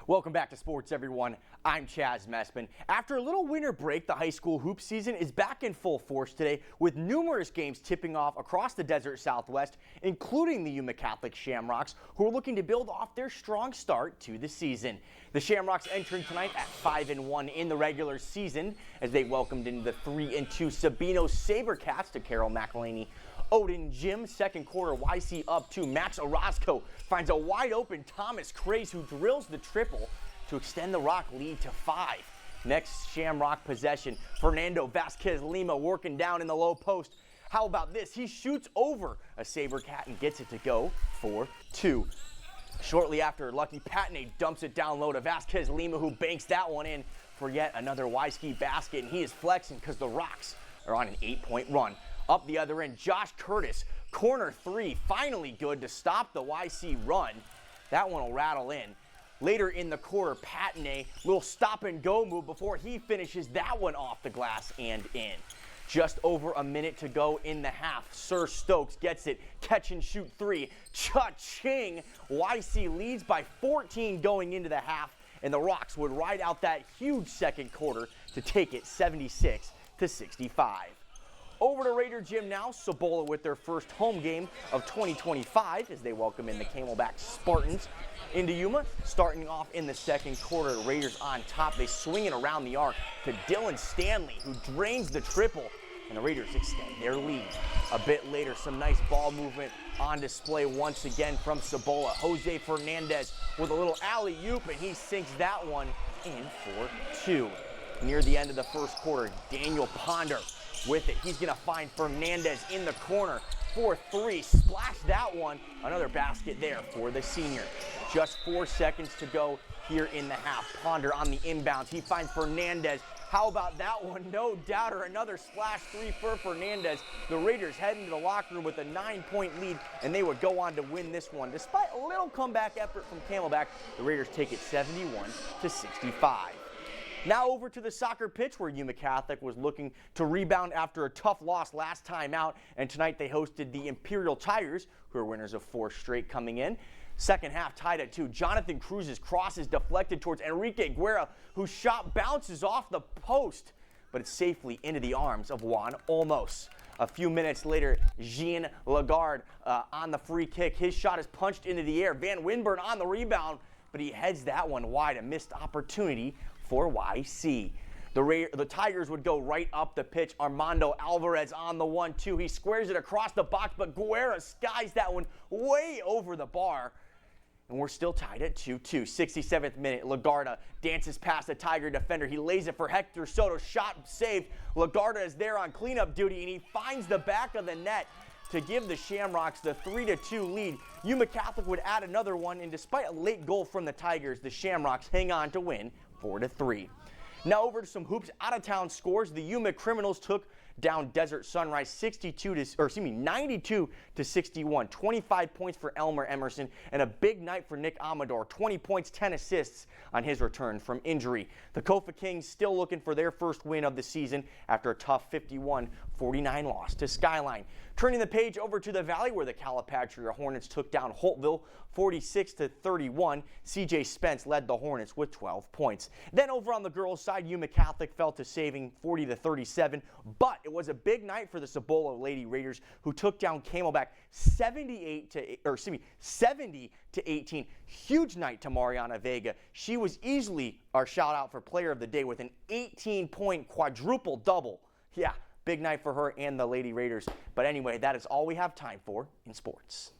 Welcome back to sports, everyone. I'm Chaz Mespin. After a little winter break, the high school hoop season is back in full force today with numerous games tipping off across the desert Southwest, including the Yuma Catholic Shamrocks, who are looking to build off their strong start to the season. The Shamrocks entering tonight at 5-1 in the regular season as they welcomed in the 3-2 Sabino Sabercats to Carroll McElhaney Odin Gym. Second quarter, YC up 2. Max Orozco finds a wide open Thomas Craze who drills the triple to extend the Rock lead to 5. Next Shamrock possession, Fernando Vasquez Lima working down in the low post. How about this? He shoots over a Sabercat and gets it to go for 2. Shortly after, Lucky Patney dumps it down low to Vasquez Lima, who banks that one in for yet another Y-Ski basket, and he is flexing because the Rocks are on an 8-point run. Up the other end, Josh Curtis, corner 3, finally good to stop the YC run. That one will rattle in. Later in the quarter, Patney, little stop-and-go move before he finishes that one off the glass and in. Just over a minute to go in the half. Sir Stokes gets it, catch-and-shoot 3. Cha-ching! YC leads by 14 going into the half, and the Rocks would ride out that huge second quarter to take it 76-65. Over to Raider Gym now, Cibola with their first home game of 2025 as they welcome in the Camelback Spartans into Yuma. Starting off in the second quarter, Raiders on top. They swing it around the arc to Dylan Stanley, who drains the triple, and the Raiders extend their lead. A bit later, some nice ball movement on display once again from Cibola. Jose Fernandez with a little alley-oop, and he sinks that one in for 2. Near the end of the first quarter, Daniel Ponder with it. He's going to find Fernandez in the corner for 3. Splash that one. Another basket there for the senior. Just 4 seconds to go here in the half. Ponder on the inbounds. He finds Fernandez. How about that one? No doubter. Another splash 3 for Fernandez. The Raiders head into the locker room with a 9-point lead, and they would go on to win this one. Despite a little comeback effort from Camelback, the Raiders take it 71-65. Now over to the soccer pitch where Yuma Catholic was looking to rebound after a tough loss last time out, and tonight they hosted the Imperial Tigers, who are winners of 4 straight coming in. Second half tied at 2. Jonathan Cruz's cross is deflected towards Enrique Guerra, whose shot bounces off the post, but it's safely into the arms of Juan Olmos. A few minutes later, Jean Lagarde on the free kick. His shot is punched into the air. Van Winburn on the rebound, but he heads that one wide. A missed opportunity for YC. The Tigers would go right up the pitch. Armando Alvarez on the 1-2. He squares it across the box, but Guerra skies that one way over the bar. And we're still tied at 2-2. 67th minute, Lagarda dances past the Tiger defender. He lays it for Hector Soto. Shot saved. Lagarda is there on cleanup duty, and he finds the back of the net to give the Shamrocks the 3-2 lead. Yuma Catholic would add another one, and despite a late goal from the Tigers, the Shamrocks hang on to win 4-3. Now over to some hoops out-of-town scores. The Yuma Criminals took down Desert Sunrise 92 to 61. 25 points for Elmer Emerson, and a big night for Nick Amador. 20 points, 10 assists on his return from injury. The Kofa Kings still looking for their first win of the season after a tough 51-49 loss to Skyline. Turning the page over to the Valley, where the Calipatria Hornets took down Holtville 46-31. CJ Spence led the Hornets with 12 points. Then over on the girls' side, Yuma Catholic fell to saving 40-37, but it was a big night for the Cibola Lady Raiders, who took down Camelback 70-18. Huge night to Mariana Vega. She was easily our shout out for player of the day with an 18-point quadruple double. Yeah, big night for her and the Lady Raiders. But anyway, that is all we have time for in sports.